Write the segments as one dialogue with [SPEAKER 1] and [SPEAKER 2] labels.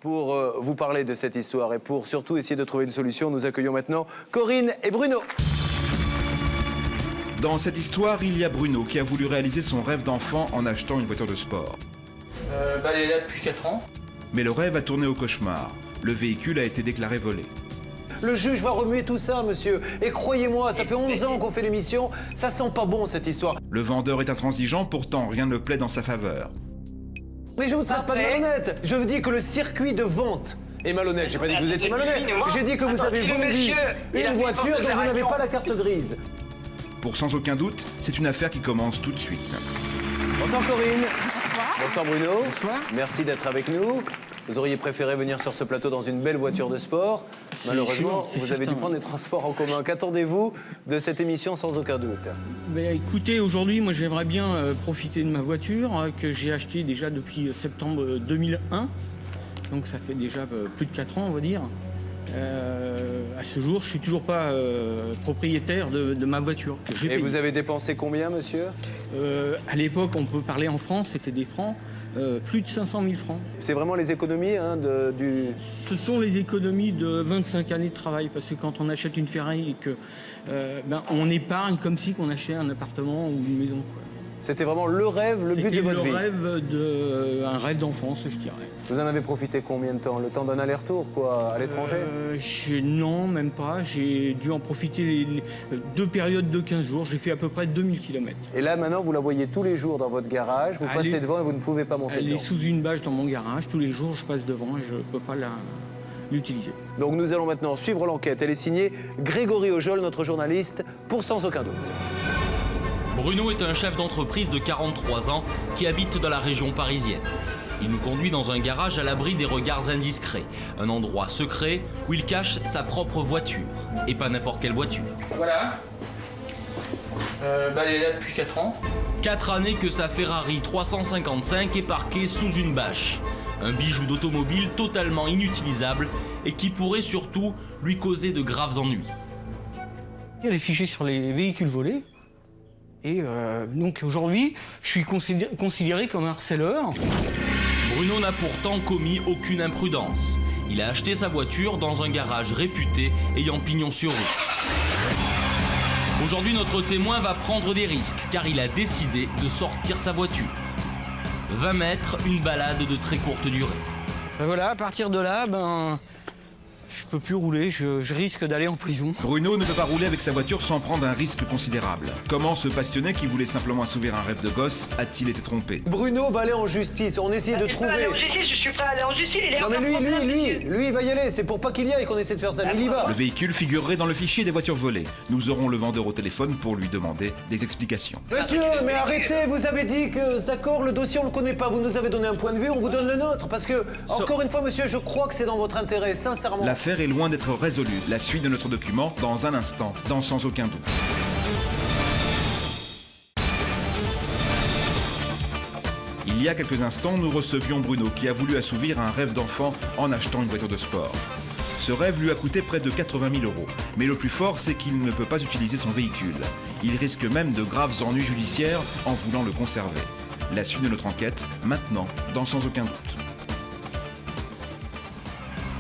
[SPEAKER 1] pour vous parler de cette histoire et pour surtout essayer de trouver une solution. Nous accueillons maintenant Corinne et Bruno.
[SPEAKER 2] Dans cette histoire, il y a Bruno qui a voulu réaliser son rêve d'enfant en achetant une voiture de sport.
[SPEAKER 3] Elle est là depuis 4 ans.
[SPEAKER 2] Mais le rêve a tourné au cauchemar. Le véhicule a été déclaré volé.
[SPEAKER 1] Le juge va remuer tout ça, monsieur. Et croyez-moi, ça fait 11 ans qu'on fait l'émission. Ça sent pas bon, cette histoire.
[SPEAKER 2] Le vendeur est intransigeant, pourtant rien ne plaît dans sa faveur.
[SPEAKER 1] Mais je vous traite pas de malhonnête. Je vous dis que le circuit de vente est malhonnête. J'ai pas dit que vous étiez malhonnête. J'ai dit que vous avez vendu une voiture dont vous n'avez pas la carte grise.
[SPEAKER 2] Pour sans aucun doute, c'est une affaire qui commence tout de suite.
[SPEAKER 1] Bonsoir Corinne.
[SPEAKER 4] Bonsoir.
[SPEAKER 1] Bonsoir Bruno.
[SPEAKER 3] Bonsoir.
[SPEAKER 1] Merci d'être avec nous. Vous auriez préféré venir sur ce plateau dans une belle voiture de sport. Malheureusement, vous avez dû prendre les transports en commun. Qu'attendez-vous de cette émission sans aucun doute?
[SPEAKER 5] Écoutez, aujourd'hui, moi j'aimerais bien profiter de ma voiture que j'ai achetée déjà depuis septembre 2001. Donc ça fait déjà plus de 4 ans, on va dire. À ce jour, je suis toujours pas propriétaire de ma voiture.
[SPEAKER 1] Et vous avez dépensé combien, monsieur?
[SPEAKER 5] À l'époque, on peut parler en francs, c'était des francs. Plus de 500 000 francs.
[SPEAKER 1] C'est vraiment les économies du...
[SPEAKER 5] Ce sont les économies de 25 années de travail, parce que quand on achète une Ferrari et que on épargne comme si on achetait un appartement ou une maison, quoi.
[SPEAKER 1] C'était vraiment le rêve, le but de votre vie.
[SPEAKER 5] C'était un rêve d'enfance, je dirais.
[SPEAKER 1] Vous en avez profité combien de temps? Le temps d'un aller-retour, quoi, à l'étranger?
[SPEAKER 5] Non, même pas. J'ai dû en profiter les 2 périodes de 15 jours. J'ai fait à peu près 2000 km.
[SPEAKER 1] Et là, maintenant, vous la voyez tous les jours dans votre garage. Vous passez devant et vous ne pouvez pas monter dedans.
[SPEAKER 5] Elle est sous une bâche dans mon garage. Tous les jours, je passe devant et je ne peux pas l'utiliser.
[SPEAKER 1] Donc nous allons maintenant suivre l'enquête. Elle est signée Grégory Ojol, notre journaliste, pour Sans aucun doute.
[SPEAKER 6] Bruno est un chef d'entreprise de 43 ans qui habite dans la région parisienne. Il nous conduit dans un garage à l'abri des regards indiscrets, un endroit secret où il cache sa propre voiture, et pas n'importe quelle voiture.
[SPEAKER 3] Voilà. Elle est là depuis 4 ans.
[SPEAKER 6] 4 années que sa Ferrari 355 est parquée sous une bâche. Un bijou d'automobile totalement inutilisable et qui pourrait surtout lui causer de graves ennuis.
[SPEAKER 5] Il y a les fichiers sur les véhicules volés. Et donc aujourd'hui, je suis considéré comme un harceleur.
[SPEAKER 6] Bruno n'a pourtant commis aucune imprudence. Il a acheté sa voiture dans un garage réputé ayant pignon sur rue. Aujourd'hui, notre témoin va prendre des risques car il a décidé de sortir sa voiture. 20 mètres, une balade de très courte durée.
[SPEAKER 5] Voilà, à partir de là, je peux plus rouler, je risque d'aller en prison.
[SPEAKER 2] Bruno ne peut pas rouler avec sa voiture sans prendre un risque considérable. Comment ce passionné qui voulait simplement assouvir un rêve de gosse a-t-il été trompé?
[SPEAKER 1] Bruno va aller en justice. On essaie de trouver...
[SPEAKER 4] Je suis prêt à aller en justice.
[SPEAKER 1] Non mais lui, il va y aller. C'est pour pas qu'il y aille qu'on essaie de faire ça. Lui, il y va.
[SPEAKER 2] Le véhicule figurerait dans le fichier des voitures volées. Nous aurons le vendeur au téléphone pour lui demander des explications.
[SPEAKER 1] Monsieur, mais arrêtez. Vous avez dit que, d'accord, le dossier, on le connaît pas. Vous nous avez donné un point de vue, on vous donne le nôtre. Parce que, encore une fois, monsieur, je crois que c'est dans votre intérêt, sincèrement.
[SPEAKER 2] L'affaire est loin d'être résolue. La suite de notre document, dans un instant, dans Sans aucun doute. Il y a quelques instants, nous recevions Bruno qui a voulu assouvir un rêve d'enfant en achetant une voiture de sport. Ce rêve lui a coûté près de 80 000 €. Mais le plus fort, c'est qu'il ne peut pas utiliser son véhicule. Il risque même de graves ennuis judiciaires en voulant le conserver. La suite de notre enquête, maintenant, dans Sans aucun doute.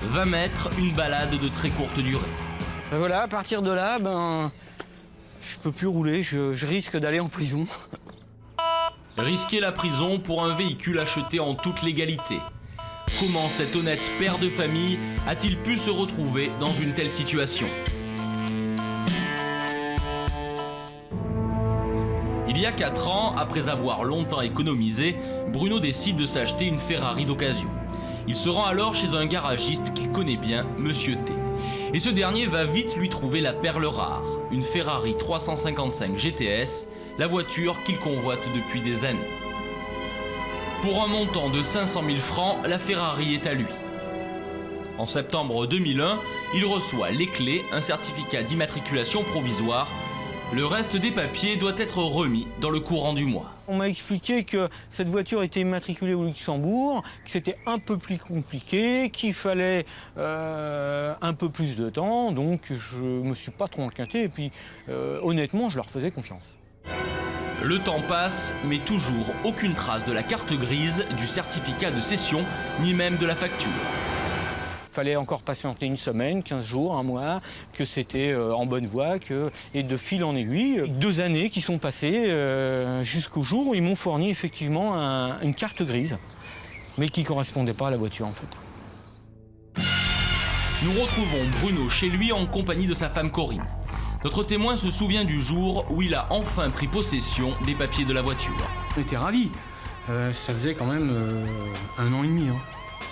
[SPEAKER 6] 20 mètres, une balade de très courte durée.
[SPEAKER 5] Voilà, à partir de là, je peux plus rouler, je risque d'aller en prison.
[SPEAKER 6] Risquer la prison pour un véhicule acheté en toute légalité. Comment cet honnête père de famille a-t-il pu se retrouver dans une telle situation? Il y a 4 ans, après avoir longtemps économisé, Bruno décide de s'acheter une Ferrari d'occasion. Il se rend alors chez un garagiste qu'il connaît bien, Monsieur T. Et ce dernier va vite lui trouver la perle rare, une Ferrari 355 GTS, la voiture qu'il convoite depuis des années. Pour un montant de 500 000 francs, la Ferrari est à lui. En septembre 2001, il reçoit les clés, un certificat d'immatriculation provisoire. Le reste des papiers doit être remis dans le courant du mois.
[SPEAKER 5] On m'a expliqué que cette voiture était immatriculée au Luxembourg, que c'était un peu plus compliqué, qu'il fallait un peu plus de temps, donc je me suis pas trop inquiété et puis honnêtement, je leur faisais confiance.
[SPEAKER 6] Le temps passe, mais toujours aucune trace de la carte grise, du certificat de cession, ni même de la facture.
[SPEAKER 5] fallait encore patienter une semaine, 15 jours, un mois, que c'était en bonne voie, et de fil en aiguille, 2 années qui sont passées jusqu'au jour où ils m'ont fourni effectivement une carte grise, mais qui ne correspondait pas à la voiture en fait.
[SPEAKER 6] Nous retrouvons Bruno chez lui en compagnie de sa femme Corinne. Notre témoin se souvient du jour où il a enfin pris possession des papiers de la voiture.
[SPEAKER 5] On était ravis. Ça faisait quand même 1 an et demi.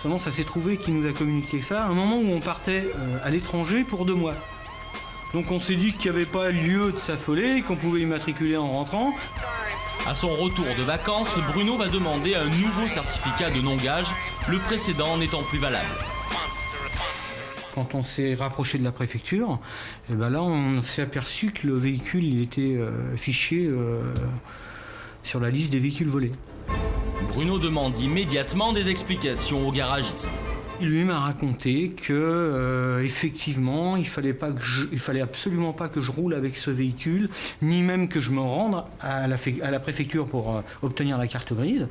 [SPEAKER 5] Seulement, ça s'est trouvé qu'il nous a communiqué ça à un moment où on partait à l'étranger pour 2 mois. Donc on s'est dit qu'il n'y avait pas lieu de s'affoler, qu'on pouvait immatriculer en rentrant.
[SPEAKER 6] À son retour de vacances, Bruno va demander un nouveau certificat de non-gage, le précédent n'étant plus valable.
[SPEAKER 5] Quand on s'est rapproché de la préfecture, et ben là on s'est aperçu que le véhicule il était fiché sur la liste des véhicules volés.
[SPEAKER 6] Bruno demande immédiatement des explications au garagiste.
[SPEAKER 5] Il lui m'a raconté que effectivement il fallait absolument pas que je roule avec ce véhicule, ni même que je me rende à la préfecture pour obtenir la carte grise.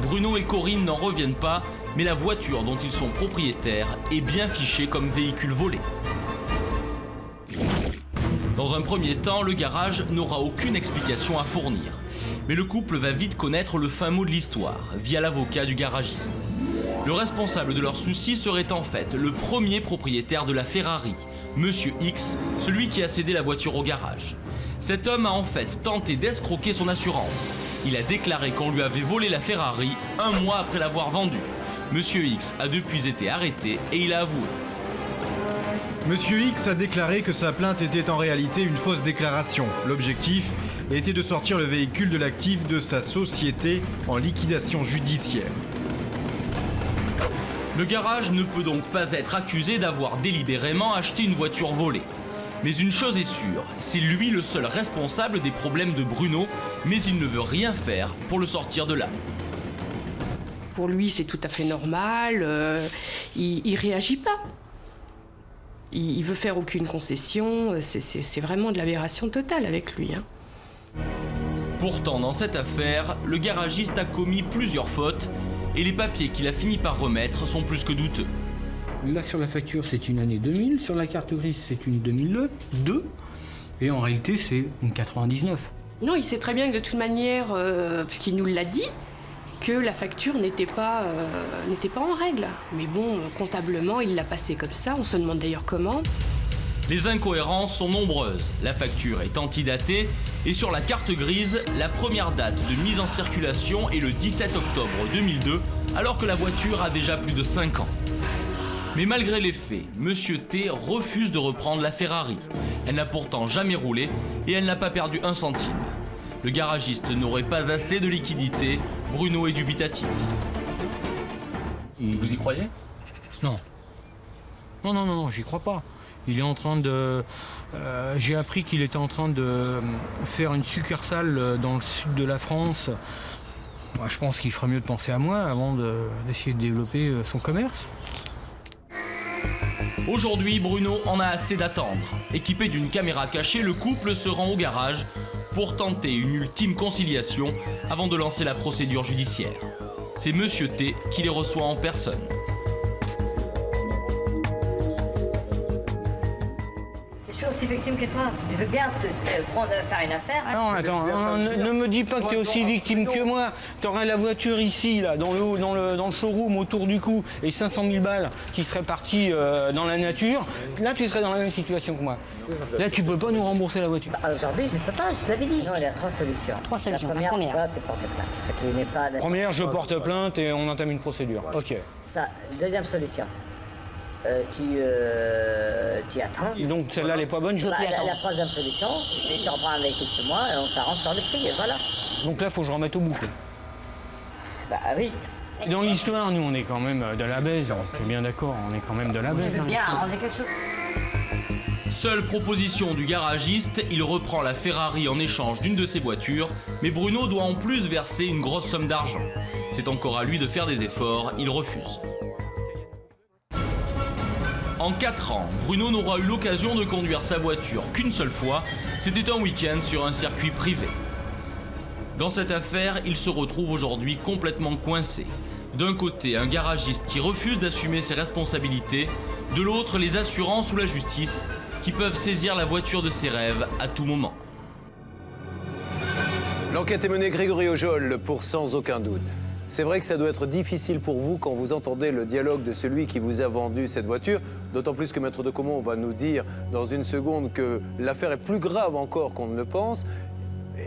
[SPEAKER 6] Bruno et Corinne n'en reviennent pas, mais la voiture dont ils sont propriétaires est bien fichée comme véhicule volé. Dans un premier temps, le garage n'aura aucune explication à fournir. Mais le couple va vite connaître le fin mot de l'histoire, via l'avocat du garagiste. Le responsable de leurs soucis serait en fait le premier propriétaire de la Ferrari, Monsieur X, celui qui a cédé la voiture au garage. Cet homme a en fait tenté d'escroquer son assurance. Il a déclaré qu'on lui avait volé la Ferrari 1 mois après l'avoir vendue. Monsieur X a depuis été arrêté et il a avoué.
[SPEAKER 7] Monsieur X a déclaré que sa plainte était en réalité une fausse déclaration. L'objectif était de sortir le véhicule de l'actif de sa société en liquidation judiciaire.
[SPEAKER 6] Le garage ne peut donc pas être accusé d'avoir délibérément acheté une voiture volée. Mais une chose est sûre, c'est lui le seul responsable des problèmes de Bruno, mais il ne veut rien faire pour le sortir de là.
[SPEAKER 8] Pour lui, c'est tout à fait normal, il réagit pas. Il veut faire aucune concession, c'est vraiment de l'aberration totale avec lui.
[SPEAKER 6] Pourtant, dans cette affaire, le garagiste a commis plusieurs fautes et les papiers qu'il a fini par remettre sont plus que douteux.
[SPEAKER 5] Là, sur la facture, c'est une année 2000. Sur la carte grise, c'est une 2002. Et en réalité, c'est une 99.
[SPEAKER 8] Non, il sait très bien que de toute manière, parce qu'il nous l'a dit, que la facture n'était pas en règle. Mais bon, comptablement, il l'a passé comme ça. On se demande d'ailleurs comment.
[SPEAKER 6] Les incohérences sont nombreuses. La facture est antidatée et sur la carte grise, la première date de mise en circulation est le 17 octobre 2002, alors que la voiture a déjà plus de 5 ans. Mais malgré les faits, Monsieur T refuse de reprendre la Ferrari. Elle n'a pourtant jamais roulé et elle n'a pas perdu 1 centime. Le garagiste n'aurait pas assez de liquidité, Bruno est dubitatif.
[SPEAKER 3] Vous y croyez?
[SPEAKER 5] Non. Non, j'y crois pas. Il est en train de... j'ai appris qu'il était en train de faire une succursale dans le sud de la France. Moi, je pense qu'il ferait mieux de penser à moi avant d'essayer de développer son commerce.
[SPEAKER 6] Aujourd'hui, Bruno en a assez d'attendre. Équipé d'une caméra cachée, le couple se rend au garage pour tenter une ultime conciliation avant de lancer la procédure judiciaire. C'est Monsieur T qui les reçoit en personne.
[SPEAKER 9] Je suis aussi victime que toi. Je veux bien te faire une affaire.
[SPEAKER 5] Non, attends, ne me dis pas que t'es aussi victime que moi. T'aurais la voiture ici, là, dans le showroom, autour du cou, et 500 000 balles qui seraient parties dans la nature. Là, tu serais dans la même situation que moi. Là, tu peux pas nous rembourser la voiture.
[SPEAKER 9] Aujourd'hui, je ne peux pas, je te l'avais dit. Non, il y a 3 solutions. 3 solutions. La première, tu portes plainte. Ce qui n'est pas...
[SPEAKER 5] Première, je porte plainte et on entame une procédure. Ok.
[SPEAKER 9] Ça, deuxième solution. Tu attends.
[SPEAKER 5] Donc celle-là, elle n'est pas bonne, je peux
[SPEAKER 9] la troisième solution, tu reprends un véhicule chez moi et on s'arrange sur le prix, et voilà.
[SPEAKER 5] Donc là, il faut que je remette au bout.
[SPEAKER 9] Bah oui.
[SPEAKER 5] Dans l'histoire, nous, on est quand même de la baise. On est bien d'accord, on est quand même de la baise.
[SPEAKER 9] Je veux bien arranger quelque chose.
[SPEAKER 6] Seule proposition du garagiste, il reprend la Ferrari en échange d'une de ses voitures, mais Bruno doit en plus verser une grosse somme d'argent. C'est encore à lui de faire des efforts, il refuse. En 4 ans, Bruno n'aura eu l'occasion de conduire sa voiture qu'une seule fois, c'était un week-end sur un circuit privé. Dans cette affaire, il se retrouve aujourd'hui complètement coincé. D'un côté, un garagiste qui refuse d'assumer ses responsabilités, de l'autre, les assurances ou la justice qui peuvent saisir la voiture de ses rêves à tout moment.
[SPEAKER 1] L'enquête est menée Grégory Ojol pour Sans aucun doute. C'est vrai que ça doit être difficile pour vous quand vous entendez le dialogue de celui qui vous a vendu cette voiture, d'autant plus que Maître de Caumont va nous dire dans une seconde que l'affaire est plus grave encore qu'on ne le pense.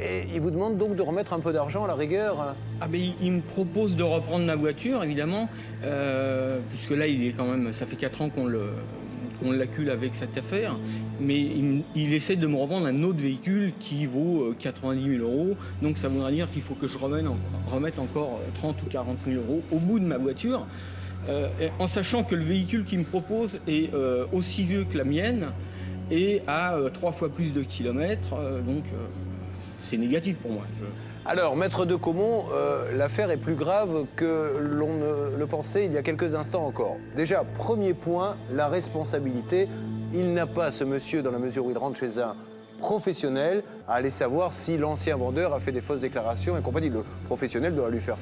[SPEAKER 1] Et il vous demande donc de remettre un peu d'argent à la rigueur.
[SPEAKER 5] Ah ben il me propose de reprendre ma voiture, évidemment, puisque là, il est quand même, ça fait 4 ans qu'on l'accule avec cette affaire, mais il essaie de me revendre un autre véhicule qui vaut 90 000 €. Donc ça voudrait dire qu'il faut que je remette encore 30 ou 40 000 € au bout de ma voiture, en sachant que le véhicule qu'il me propose est aussi vieux que la mienne et a 3 fois plus de kilomètres, donc c'est négatif pour moi.
[SPEAKER 1] Alors, Maître de Caumont, l'affaire est plus grave que l'on ne le pensait il y a quelques instants encore. Déjà, premier point, la responsabilité. Il n'a pas, ce monsieur, dans la mesure où il rentre chez un professionnel, à aller savoir si l'ancien vendeur a fait des fausses déclarations et compagnie. Le professionnel doit lui faire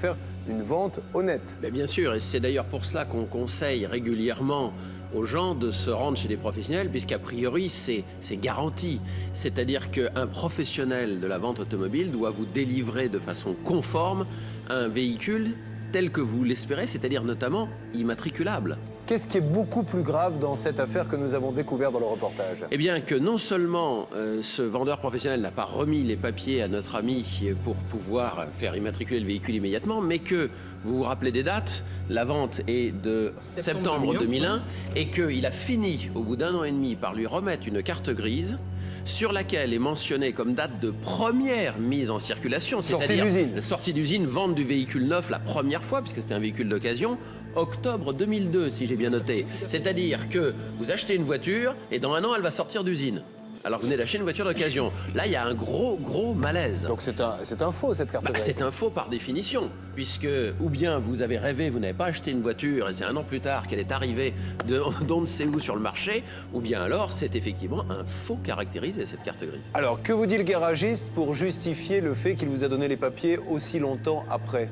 [SPEAKER 1] une vente honnête.
[SPEAKER 10] Mais bien sûr, et c'est d'ailleurs pour cela qu'on conseille régulièrement aux gens de se rendre chez des professionnels, puisqu'a priori, c'est garanti. C'est-à-dire qu'un professionnel de la vente automobile doit vous délivrer de façon conforme un véhicule tel que vous l'espérez, c'est-à-dire notamment immatriculable.
[SPEAKER 1] Qu'est-ce qui est beaucoup plus grave dans cette affaire que nous avons découvert dans le reportage?
[SPEAKER 10] Eh bien que non seulement ce vendeur professionnel n'a pas remis les papiers à notre ami pour pouvoir faire immatriculer le véhicule immédiatement, mais que, vous vous rappelez des dates, la vente est de septembre 2001 et qu'il a fini, au bout d'1 an et demi, par lui remettre une carte grise sur laquelle est mentionnée comme date de première mise en circulation, c'est-à-dire sortie d'usine, vente du véhicule neuf la première fois, puisque c'était un véhicule d'occasion, octobre 2002, si j'ai bien noté. C'est-à-dire que vous achetez une voiture et dans 1 an, elle va sortir d'usine. Alors vous venez d'acheter une voiture d'occasion. Là, il y a un gros malaise.
[SPEAKER 1] Donc c'est un faux, cette carte grise.
[SPEAKER 10] C'est un faux par définition, puisque ou bien vous avez rêvé, vous n'avez pas acheté une voiture et c'est 1 an plus tard qu'elle est arrivée d'on ne sait où sur le marché, ou bien alors c'est effectivement un faux caractérisé, cette carte grise.
[SPEAKER 1] Alors, que vous dit le garagiste pour justifier le fait qu'il vous a donné les papiers aussi longtemps après?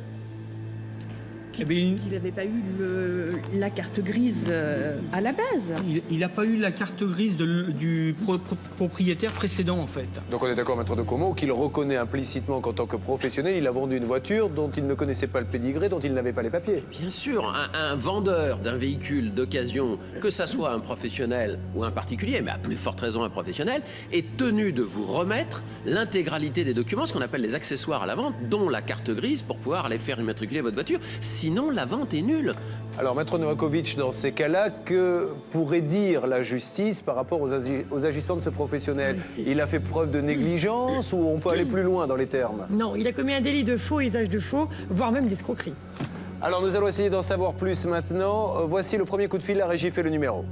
[SPEAKER 11] Qu'il n'avait pas eu la carte grise à la base.
[SPEAKER 5] Il n'a pas eu la carte grise du propriétaire précédent, en fait.
[SPEAKER 1] Donc on est d'accord, Maître de Caumont, qu'il reconnaît implicitement qu'en tant que professionnel, il a vendu une voiture dont il ne connaissait pas le pédigré, dont il n'avait pas les papiers.
[SPEAKER 10] Bien sûr, un vendeur d'un véhicule d'occasion, que ça soit un professionnel ou un particulier, mais à plus forte raison un professionnel, est tenu de vous remettre l'intégralité des documents, ce qu'on appelle les accessoires à la vente, dont la carte grise, pour pouvoir aller faire immatriculer votre voiture. Sinon, la vente est nulle.
[SPEAKER 1] Alors, Maître Novakovic, dans ces cas-là, que pourrait dire la justice par rapport aux agissements de ce professionnel? Il a fait preuve de négligence ou on peut aller plus loin dans les termes?
[SPEAKER 11] Non, il a commis un délit de faux, usage de faux, voire même d'escroquerie.
[SPEAKER 1] Alors, nous allons essayer d'en savoir plus maintenant. Voici le premier coup de fil, la régie fait le numéro.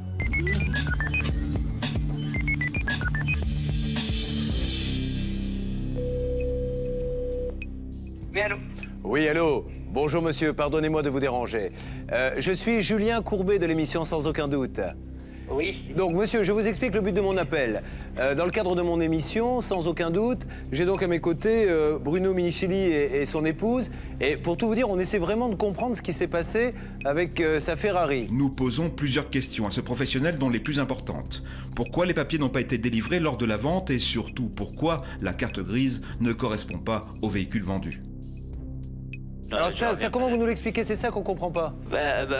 [SPEAKER 4] Oui, allô?
[SPEAKER 1] Oui, allô. Bonjour monsieur, pardonnez-moi de vous déranger. Je suis Julien Courbet de l'émission Sans aucun doute.
[SPEAKER 4] Oui.
[SPEAKER 1] Donc monsieur, je vous explique le but de mon appel. Dans le cadre de mon émission, Sans aucun doute, j'ai donc à mes côtés Bruno Minichelli et son épouse. Et pour tout vous dire, on essaie vraiment de comprendre ce qui s'est passé avec sa Ferrari.
[SPEAKER 2] Nous posons plusieurs questions à ce professionnel, dont les plus importantes. Pourquoi les papiers n'ont pas été délivrés lors de la vente et surtout pourquoi la carte grise ne correspond pas au véhicule vendu?
[SPEAKER 1] Alors ça, comment vous nous l'expliquez? C'est ça qu'on comprend pas.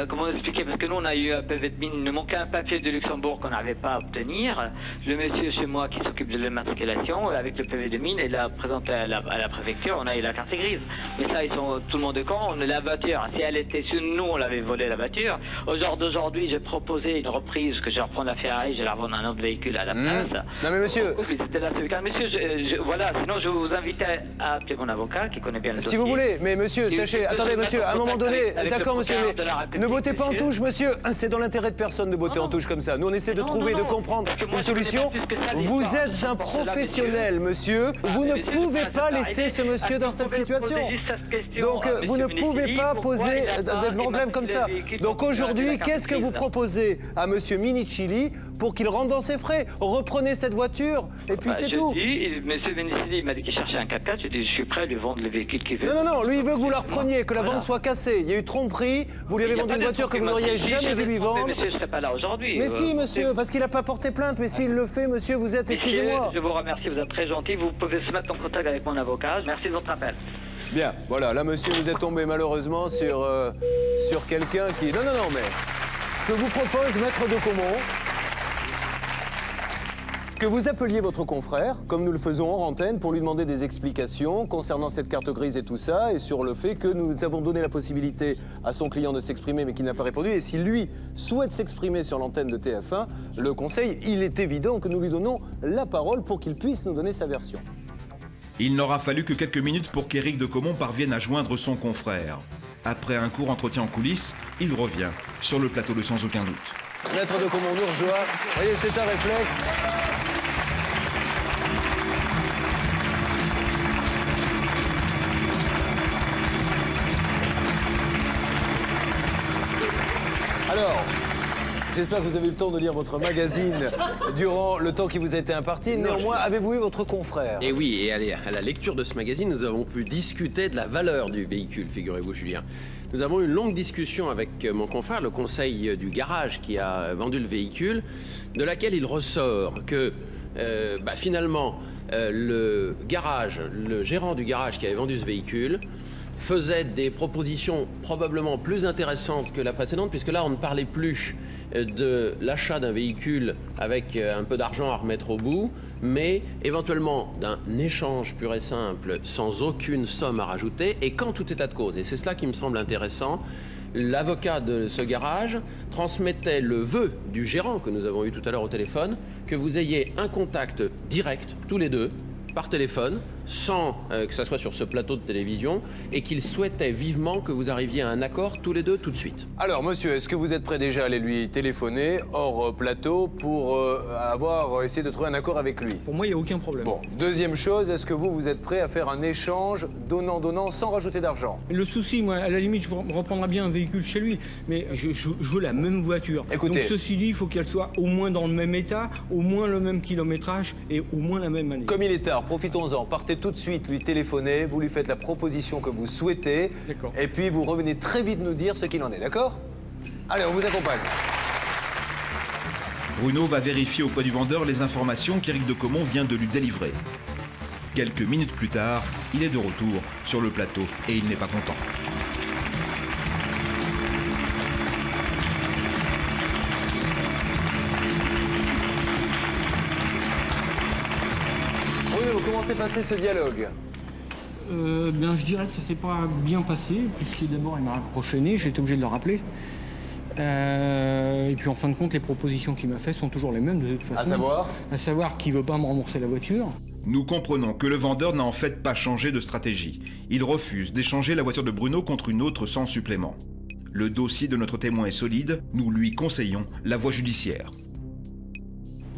[SPEAKER 4] Comment expliquer? Parce que nous, on a eu un PV de mine. Il nous manquait un papier de Luxembourg qu'on n'arrivait pas à obtenir. Le monsieur chez moi qui s'occupe de l'immatriculation, avec le PV de mine, il l'a présenté à la préfecture. On a eu la carte grise. Mais ça, ils sont tout le monde de con. On a la voiture. Si elle était sur nous, on l'avait volé la voiture. Au jour d'aujourd'hui, j'ai proposé une reprise que je vais reprendre la Ferrari, je vais la revendre un autre véhicule à la place.
[SPEAKER 1] Non mais monsieur.
[SPEAKER 4] C'était là ce cas. Monsieur, voilà. Sinon, je vous invite à appeler mon avocat qui connaît bien le dossier.
[SPEAKER 1] Si vous voulez, mais monsieur, sachez, attendez monsieur, à un moment donné, d'accord monsieur, mais ne bottez pas en touche monsieur, c'est dans l'intérêt de personne de botter en touche comme ça. Nous on essaie de trouver, de comprendre une solution. Vous êtes un professionnel monsieur, vous ne pouvez pas laisser ce monsieur dans cette situation. Donc vous ne pouvez pas poser de problème comme ça. Donc aujourd'hui, qu'est-ce que vous proposez à monsieur Minichelli pour qu'il rentre dans ses frais? Reprenez cette voiture et puis c'est tout.
[SPEAKER 4] Monsieur Minichelli m'a dit qu'il cherchait un 4x4, j'ai dit je suis prêt à lui vendre le véhicule qu'il veut.
[SPEAKER 1] Non, lui il veut que vous la repreniez. craignez que la vente soit cassée. Il y a eu tromperie, vous lui avez vendu une voiture que vous n'auriez jamais dû lui vendre.
[SPEAKER 4] Mais monsieur, je ne serais pas là aujourd'hui.
[SPEAKER 1] Mais si, monsieur, parce qu'il n'a pas porté plainte. Mais s'il le fait, monsieur, vous êtes, excusez-moi.
[SPEAKER 4] Je vous remercie, vous êtes très gentil. Vous pouvez se mettre en contact avec mon avocat. Merci de votre appel.
[SPEAKER 1] Bien, voilà, là, monsieur, vous êtes tombé malheureusement sur quelqu'un qui... Non, mais je vous propose, maître de Caumont, que vous appeliez votre confrère, comme nous le faisons en antenne, pour lui demander des explications concernant cette carte grise et tout ça, et sur le fait que nous avons donné la possibilité à son client de s'exprimer, mais qu'il n'a pas répondu. Et si lui souhaite s'exprimer sur l'antenne de TF1, le conseil, il est évident que nous lui donnons la parole pour qu'il puisse nous donner sa version.
[SPEAKER 2] Il n'aura fallu que quelques minutes pour qu'Éric de Caumont parvienne à joindre son confrère. Après un court entretien en coulisses, il revient sur le plateau de Sans aucun doute.
[SPEAKER 1] Maître de Caumont nous rejoint. Vous voyez, c'est un réflexe. Alors, j'espère que vous avez eu le temps de lire votre magazine durant le temps qui vous a été imparti. Néanmoins, avez-vous eu votre confrère?
[SPEAKER 10] Et oui, et à la lecture de ce magazine, nous avons pu discuter de la valeur du véhicule, figurez-vous, Julien. Nous avons eu une longue discussion avec mon confrère, le conseil du garage qui a vendu le véhicule, de laquelle il ressort que finalement, le gérant du garage qui avait vendu ce véhicule faisait des propositions probablement plus intéressantes que la précédente, puisque là, on ne parlait plus de l'achat d'un véhicule avec un peu d'argent à remettre au bout, mais éventuellement d'un échange pur et simple, sans aucune somme à rajouter, et qu'en tout état de cause, et c'est cela qui me semble intéressant, l'avocat de ce garage transmettait le vœu du gérant que nous avons eu tout à l'heure au téléphone, que vous ayez un contact direct, tous les deux, par téléphone, sans que ça soit sur ce plateau de télévision, et qu'il souhaitait vivement que vous arriviez à un accord tous les deux tout de suite.
[SPEAKER 1] Alors, monsieur, est-ce que vous êtes prêt déjà à aller lui téléphoner hors plateau pour essayer de trouver un accord avec lui?
[SPEAKER 5] Pour moi, il n'y a aucun problème.
[SPEAKER 1] Bon, deuxième chose, est-ce que vous êtes prêt à faire un échange donnant-donnant sans rajouter d'argent?
[SPEAKER 5] Le souci, moi, à la limite, je reprendrai bien un véhicule chez lui, mais je veux la même voiture.
[SPEAKER 1] Écoutez.
[SPEAKER 5] Donc, ceci dit, il faut qu'elle soit au moins dans le même état, au moins le même kilométrage et au moins la même année.
[SPEAKER 1] Comme il est tard, profitons-en. Partez tout de suite lui téléphoner, vous lui faites la proposition que vous souhaitez.
[SPEAKER 5] D'accord.
[SPEAKER 1] Et puis vous revenez très vite nous dire ce qu'il en est, d'accord? Allez, on vous accompagne.
[SPEAKER 2] Bruno va vérifier auprès du vendeur les informations qu'Éric de Caumont vient de lui délivrer. Quelques minutes plus tard, il est de retour sur le plateau et il n'est pas content.
[SPEAKER 1] Bruno, comment s'est passé ce dialogue?
[SPEAKER 5] Je dirais que ça s'est pas bien passé, puisque d'abord il m'a raccroché le nez, j'ai été obligé de le rappeler. Et puis en fin de compte, les propositions qu'il m'a faites sont toujours les mêmes de toute façon. À savoir qu'il ne veut pas me rembourser la voiture.
[SPEAKER 2] Nous comprenons que le vendeur n'a en fait pas changé de stratégie. Il refuse d'échanger la voiture de Bruno contre une autre sans supplément. Le dossier de notre témoin est solide, nous lui conseillons la voie judiciaire.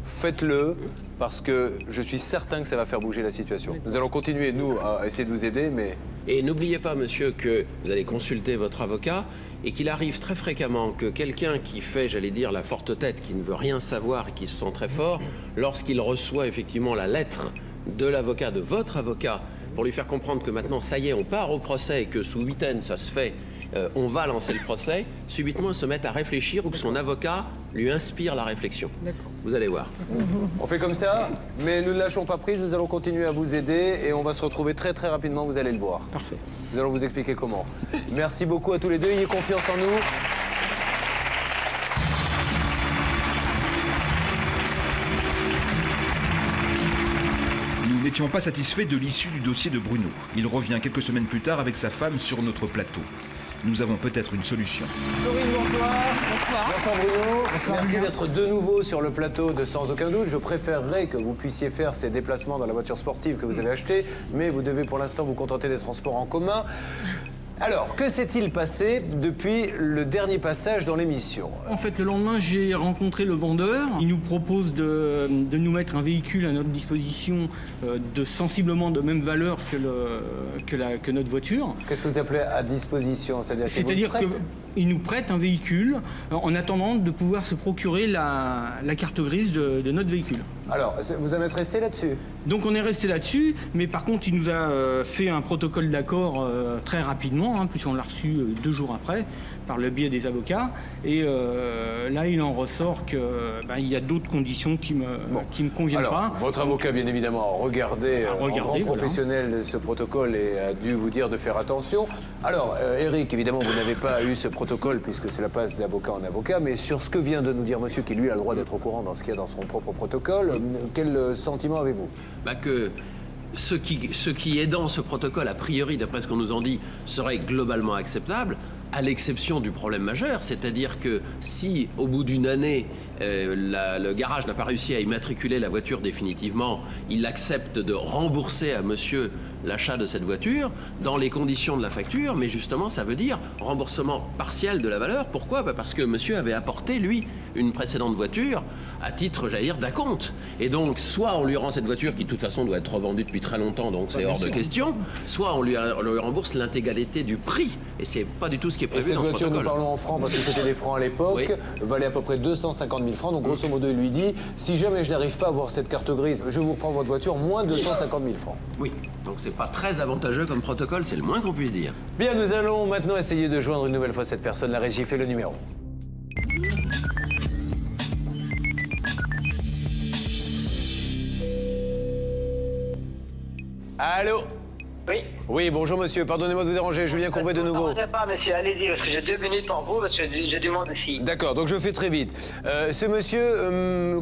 [SPEAKER 1] Faites-le, parce que je suis certain que ça va faire bouger la situation. Nous allons continuer, nous, à essayer de vous aider, mais...
[SPEAKER 10] Et n'oubliez pas, monsieur, que vous allez consulter votre avocat et qu'il arrive très fréquemment que quelqu'un qui fait, j'allais dire, la forte tête, qui ne veut rien savoir et qui se sent très fort, lorsqu'il reçoit effectivement la lettre de l'avocat, de votre avocat, pour lui faire comprendre que maintenant, ça y est, on part au procès et que sous huitaine, ça se fait, on va lancer le procès, subitement se met à réfléchir ou que son avocat lui inspire la réflexion.
[SPEAKER 5] D'accord.
[SPEAKER 10] Vous allez voir.
[SPEAKER 1] On fait comme ça, mais nous ne lâchons pas prise, nous allons continuer à vous aider et on va se retrouver très très rapidement, vous allez le voir.
[SPEAKER 5] Parfait.
[SPEAKER 1] Nous allons vous expliquer comment. Merci beaucoup à tous les deux, ayez confiance en nous.
[SPEAKER 2] Nous n'étions pas satisfaits de l'issue du dossier de Bruno. Il revient quelques semaines plus tard avec sa femme sur notre plateau. Nous avons peut-être une solution.
[SPEAKER 1] Corinne, bonsoir. Bonsoir. Bonsoir Bruno. Merci d'être de nouveau sur le plateau de Sans aucun doute. Je préférerais que vous puissiez faire ces déplacements dans la voiture sportive que vous avez achetée, mais vous devez pour l'instant vous contenter des transports en commun. Alors, que s'est-il passé depuis le dernier passage dans l'émission?
[SPEAKER 5] En fait, le lendemain, j'ai rencontré le vendeur. Il nous propose de nous mettre un véhicule à notre disposition de sensiblement de même valeur que notre voiture.
[SPEAKER 1] Qu'est-ce que vous appelez à disposition?
[SPEAKER 5] C'est-à-dire qu'il nous prête un véhicule en attendant de pouvoir se procurer la carte grise de notre véhicule.
[SPEAKER 1] Alors, vous en êtes resté là-dessus?
[SPEAKER 5] Donc on est resté là-dessus, mais par contre, il nous a fait un protocole d'accord très rapidement. récemment, hein, puisqu'on l'a reçu 2 jours après, par le biais des avocats. Et là, il en ressort qu'il y a d'autres conditions qui me conviennent pas.
[SPEAKER 12] Votre avocat, bien évidemment, a regardé en grand professionnel ce protocole et a dû vous dire de faire attention. Alors, Eric, évidemment, vous n'avez pas eu ce protocole puisque c'est la passe d'avocat en avocat, mais sur ce que vient de nous dire monsieur, qui lui a le droit d'être au courant dans ce qu'il y a dans son propre protocole, quel sentiment avez-vous?
[SPEAKER 10] Que ce qui est dans ce protocole, a priori, d'après ce qu'on nous en dit, serait globalement acceptable, à l'exception du problème majeur, c'est-à-dire que si, au bout d'une année, le garage n'a pas réussi à immatriculer la voiture définitivement, il accepte de rembourser à monsieur l'achat de cette voiture dans les conditions de la facture, mais justement, ça veut dire remboursement partiel de la valeur. Pourquoi? Parce que monsieur avait apporté, lui, une précédente voiture à titre, j'allais dire, d'acompte. Et donc, soit on lui rend cette voiture qui, de toute façon, doit être revendue depuis très longtemps, donc c'est hors de question, soit on lui rembourse l'intégralité du prix. Et c'est pas du tout ce qui est prévu dans ce protocole.
[SPEAKER 12] Cette voiture, nous parlons en francs parce que c'était des francs à l'époque, valait à peu près 250 000 francs. Donc, grosso modo, il lui dit, si jamais je n'arrive pas à avoir cette carte grise, je vous reprends votre voiture, moins 250 000 francs.
[SPEAKER 10] Oui, donc c'est pas très avantageux comme protocole, c'est le moins qu'on puisse dire.
[SPEAKER 12] Bien, nous allons maintenant essayer de joindre une nouvelle fois cette personne. La régie fait le numéro. Allô?
[SPEAKER 4] Oui.
[SPEAKER 12] Oui, bonjour monsieur, pardonnez-moi de vous déranger, Julien Courbet de nouveau.
[SPEAKER 4] Ne pas, monsieur, allez-y, parce que j'ai 2 minutes pour vous, parce que j'ai du monde ici.
[SPEAKER 12] D'accord, donc je fais très vite. Ce monsieur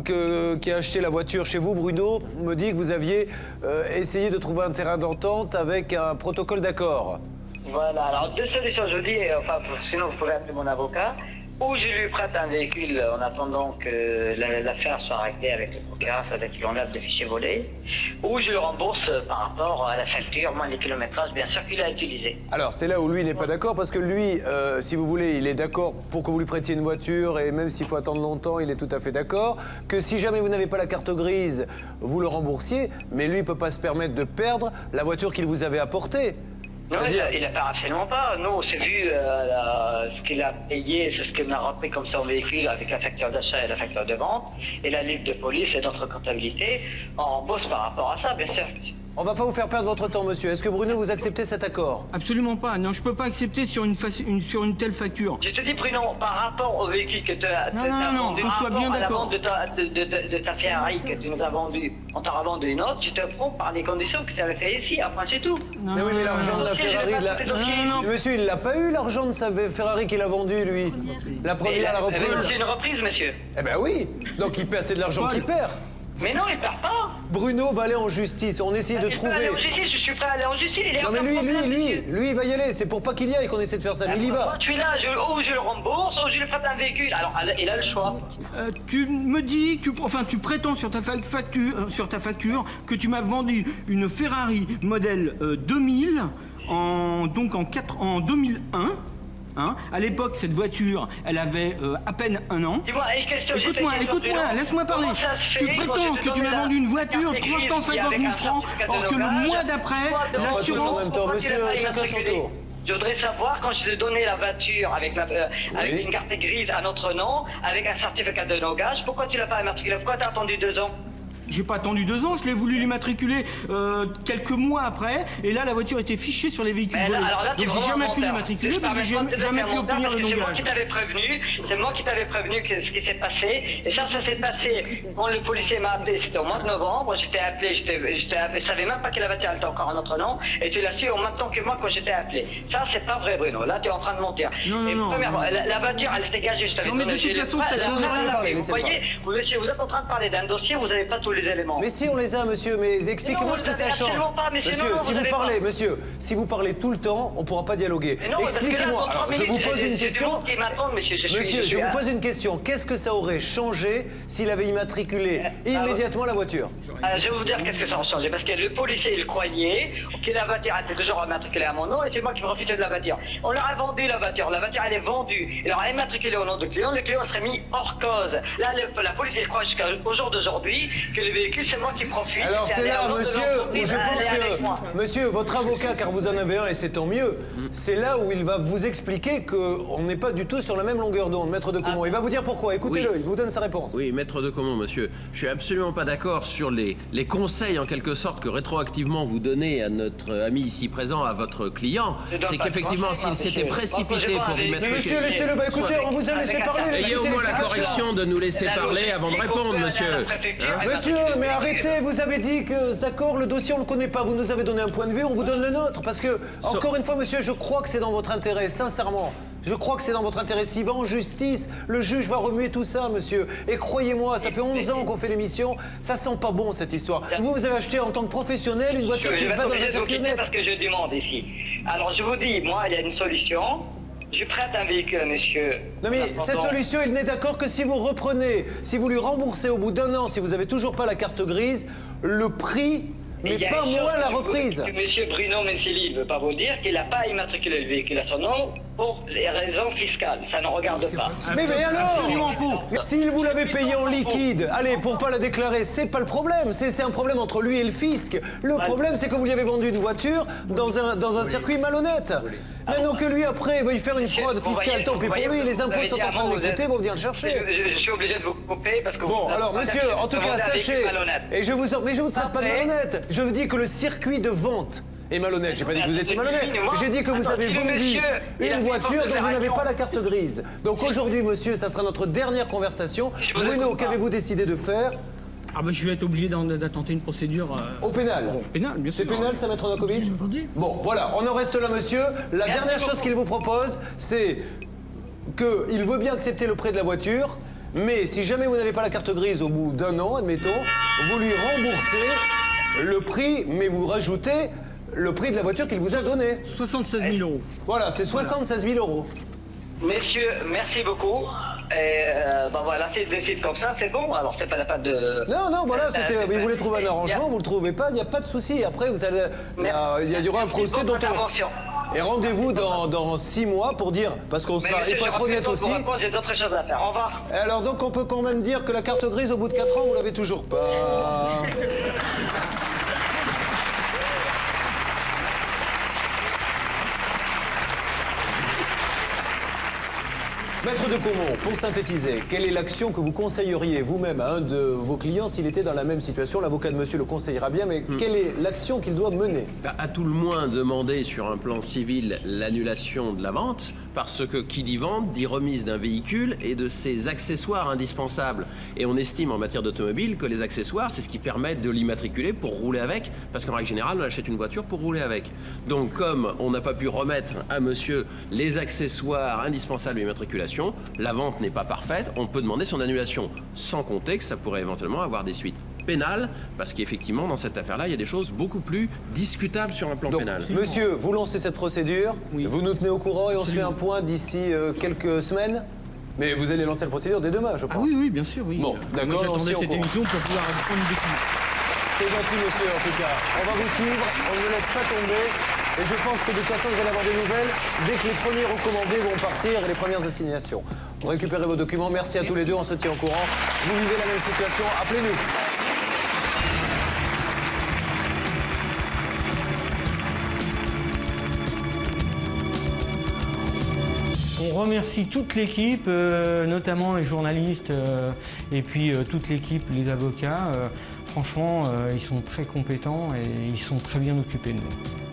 [SPEAKER 12] qui a acheté la voiture chez vous, Bruno, me dit que vous aviez essayé de trouver un terrain d'entente avec un protocole d'accord.
[SPEAKER 4] Voilà, alors 2 solutions, je vous dis, sinon vous pouvez appeler mon avocat, ou je lui prête un véhicule en attendant que l'affaire soit réglée avec le procureur, c'est-à-dire qu'il enlève des fichiers volés, ou je le rembourse par rapport à la facture, moins les kilométrages, bien sûr, qu'il a utilisé.
[SPEAKER 12] Alors, c'est là où lui n'est pas d'accord, parce que lui, si vous voulez, il est d'accord pour que vous lui prêtiez une voiture, et même s'il faut attendre longtemps, il est tout à fait d'accord, que si jamais vous n'avez pas la carte grise, vous le remboursiez, mais lui, il ne peut pas se permettre de perdre la voiture qu'il vous avait apportée.
[SPEAKER 4] Non, il n'a pas absolument pas. Nous, on s'est vu ce qu'il a payé, c'est ce qu'il a repris comme son véhicule avec la facture d'achat et la facture de vente, et la livre de police et notre comptabilité. On rembourse par rapport à ça, bien sûr.
[SPEAKER 12] On va pas vous faire perdre votre temps, monsieur. Est-ce que Bruno, vous acceptez cet accord?
[SPEAKER 5] Absolument pas. Non, je peux pas accepter sur une telle facture.
[SPEAKER 4] Je te dis, Bruno, par rapport au véhicule que tu as vendu,
[SPEAKER 5] qu'on soit bien d'accord.
[SPEAKER 4] à la vente de ta Ferrari que tu nous as vendue, on t'a revendu une autre, je te prends par les conditions que tu avais fait ici. Après, c'est tout.
[SPEAKER 12] Mais oui, mais l'argent de la Ferrari... Monsieur, il l'a pas eu, l'argent de sa Ferrari qu'il a vendue, lui. La première, la reprise.
[SPEAKER 4] C'est une reprise, monsieur.
[SPEAKER 12] Eh ben oui. Donc il perd, c'est de l'argent qu'il perd.
[SPEAKER 4] Mais non, il perd pas.
[SPEAKER 12] Bruno va aller en justice. On essaye de trouver...
[SPEAKER 4] Aller en justice, je suis prêt à aller en justice.
[SPEAKER 12] Non mais lui, il va y aller. C'est pour pas qu'il y aille qu'on essaie de faire ça. Mais il y va.
[SPEAKER 4] Quand tu es là, ou je le rembourse, ou je lui prête un véhicule. Alors, il a le choix.
[SPEAKER 5] Tu me dis, tu prétends sur ta facture que tu m'as vendu une Ferrari modèle 2000, en 2001. Hein, à l'époque, cette voiture, elle avait à peine 1 an. Écoute-moi, laisse-moi parler. Tu prétends que tu m'as vendu une voiture 350 000 francs, or que le mois d'après, l'assurance...
[SPEAKER 12] En même temps, monsieur, chacun son tour.
[SPEAKER 4] Je voudrais savoir, quand je t'ai donné la voiture avec une carte grise à notre nom, avec un certificat de no-gage, pourquoi tu l'as pas immatriculé? Pourquoi t'as attendu 2 ans?
[SPEAKER 5] J'ai pas attendu 2 ans, je l'ai voulu l'immatriculer quelques mois après, et là la voiture était fichée sur les véhicules volés. Donc j'ai jamais pu l'immatriculer parce que j'ai jamais pu obtenir le non-gage.
[SPEAKER 4] C'est moi qui t'avais prévenu que ce qui s'est passé, et ça s'est passé quand le policier m'a appelé, c'était au mois de novembre, j'étais appelé, je savais même pas que la voiture était encore à notre nom, et tu l'as su en même temps que moi quand j'étais appelé. Ça c'est pas vrai, Bruno, là tu es en train de mentir.
[SPEAKER 5] Non,
[SPEAKER 4] la voiture elle s'était gagée, je t'avais donné.
[SPEAKER 5] Non mais de toute façon ça change.
[SPEAKER 4] Vous voyez, monsieur, vous êtes en train de parler d'un dossier, vous n'avez pas tous les éléments.
[SPEAKER 12] Mais si, on les a, monsieur, mais expliquez-moi ce que ça change. Monsieur, si vous parlez tout le temps, on ne pourra pas dialoguer. Expliquez-moi. Alors, je vous pose une question. Monsieur, je vous pose une question. Qu'est-ce que ça aurait changé s'il avait immatriculé immédiatement la voiture?
[SPEAKER 4] Je vais vous dire qu'est-ce que ça aurait changé. Parce que le policier, il croyait que la voiture était toujours immatriculée à mon nom, et c'est moi qui profitais de la voiture. On leur a vendu la voiture. La voiture, elle est vendue. Il leur a immatriculé au nom du client. Le client serait mis hors cause. Là, la police, il croit jusqu'au jour d'aujourd'hui que le véhicule, c'est moi qui profite.
[SPEAKER 1] Alors c'est là, monsieur, où je pense que, monsieur, votre avocat, car vous en avez un et c'est tant mieux, c'est là où il va vous expliquer qu'on n'est pas du tout sur la même longueur d'onde, maître de Caumont. Il va vous dire pourquoi, écoutez-le, il vous donne sa réponse.
[SPEAKER 10] Oui, maître de Caumont, monsieur, je suis absolument pas d'accord sur les conseils, en quelque sorte, que rétroactivement vous donnez à notre ami ici présent, à votre client. C'est qu'effectivement, s'il s'était précipité pour immatriculer...
[SPEAKER 1] Monsieur, laissez-le, écoutez, on vous a laissé parler.
[SPEAKER 10] Ayez au moins la correction de nous laisser parler avant de répondre, monsieur.
[SPEAKER 1] Monsieur, mais arrêtez, vous avez dit que, d'accord, le dossier on le connaît pas, vous nous avez donné un point de vue, on vous donne le nôtre, parce que, encore une fois, monsieur, je crois que c'est dans votre intérêt, sincèrement. Je crois que c'est dans votre intérêt. S'il va en justice, le juge va remuer tout ça, monsieur. Et croyez-moi, ça fait 11 ans qu'on fait l'émission, ça sent pas bon, cette histoire. Vous avez acheté en tant que professionnel une voiture qui n'est pas dans un circuit net.
[SPEAKER 4] Parce que je demande ici. Alors, je vous dis, moi, il y a une solution. Je prête un véhicule, monsieur.
[SPEAKER 1] Non mais cette solution, il n'est d'accord que si vous reprenez, si vous lui remboursez au bout d'un an, si vous avez toujours pas la carte grise, le prix, mais pas moins la reprise.
[SPEAKER 4] Monsieur Bruno Menceli ne veut pas vous dire qu'il n'a pas immatriculé le véhicule à son nom pour les raisons fiscales. Ça ne regarde pas.
[SPEAKER 1] Mais alors, s'il vous l'avait payé en liquide, allez, pour pas la déclarer, c'est pas le problème. C'est un problème entre lui et le fisc. Le problème, c'est que vous lui avez vendu une voiture dans un circuit malhonnête. Maintenant que lui, après, veuille faire une fraude fiscale, tant pis pour lui, les impôts sont en train de l'écouter, vont venir le chercher.
[SPEAKER 4] Je suis obligé de vous couper parce que...
[SPEAKER 1] Bon, alors, monsieur, en tout cas, sachez, et je vous traite pas de malhonnête. Je vous dis que le circuit de vente est malhonnête. J'ai pas dit que vous étiez malhonnête. J'ai dit que vous avez vendu une voiture dont vous n'avez pas la carte grise. Donc aujourd'hui, monsieur, ça sera notre dernière conversation. Bruno, qu'avez-vous décidé de faire?
[SPEAKER 5] Ah bah je vais être obligé d'attenter une procédure...
[SPEAKER 1] Au pénal?
[SPEAKER 5] Bon, pénal, bien sûr.
[SPEAKER 1] C'est pénal, ça, maître Novakovic? Bon, voilà, on en reste là, monsieur. La dernière chose qu'il vous propose, c'est qu'il veut bien accepter le prêt de la voiture, mais si jamais vous n'avez pas la carte grise au bout d'un an, admettons, vous lui remboursez le prix, mais vous rajoutez le prix de la voiture qu'il vous a donné.
[SPEAKER 5] 76 000 €.
[SPEAKER 1] Voilà, c'est 76 000 €.
[SPEAKER 4] Messieurs, merci beaucoup. Et ben voilà, si je décide comme ça, c'est bon. Alors c'est pas la peine de...
[SPEAKER 1] Non, voilà, c'était. Vous voulez trouver un arrangement, vous le trouvez pas, il n'y a pas de souci. Après, vous allez, il y aura un procès dont on... Et rendez-vous dans 6 mois pour dire, parce qu'on sera, il faut être honnête aussi.
[SPEAKER 4] J'ai d'autres choses à faire. Au revoir.
[SPEAKER 1] Alors donc, on peut quand même dire que la carte grise, au bout de 4 ans, vous l'avez toujours pas. Maître de Caumont, pour synthétiser, quelle est l'action que vous conseilleriez vous-même à un de vos clients s'il était dans la même situation? L'avocat de monsieur le conseillera bien, mais quelle est l'action qu'il doit mener?
[SPEAKER 10] À tout le moins demander sur un plan civil l'annulation de la vente, parce que qui dit vente dit remise d'un véhicule et de ses accessoires indispensables. Et on estime en matière d'automobile que les accessoires, c'est ce qui permet de l'immatriculer pour rouler avec, parce qu'en règle générale, on achète une voiture pour rouler avec. Donc comme on n'a pas pu remettre à monsieur les accessoires indispensables à l'immatriculation, la vente n'est pas parfaite, on peut demander son annulation, sans compter que ça pourrait éventuellement avoir des suites pénales, parce qu'effectivement, dans cette affaire-là, il y a des choses beaucoup plus discutables sur un plan pénal.
[SPEAKER 1] Monsieur, vous lancez cette procédure, vous nous tenez au courant et on se fait un point d'ici quelques semaines. Mais vous allez lancer la procédure dès demain, je pense.
[SPEAKER 5] Ah oui, bien sûr, oui.
[SPEAKER 1] Bon, d'accord,
[SPEAKER 5] moi j'attendais cette émission pour pouvoir prendre une décision.
[SPEAKER 1] C'est gentil, monsieur, en tout cas. On va vous suivre, on ne vous laisse pas tomber. Et je pense que de toute façon, vous allez avoir des nouvelles dès que les premiers recommandés vont partir et les premières assignations. Récupérez vos documents. Merci à tous les deux, on se tient au courant. Vous vivez la même situation, appelez-nous.
[SPEAKER 5] On remercie toute l'équipe, notamment les journalistes et puis toute l'équipe, les avocats. Franchement, ils sont très compétents et ils sont très bien occupés de nous.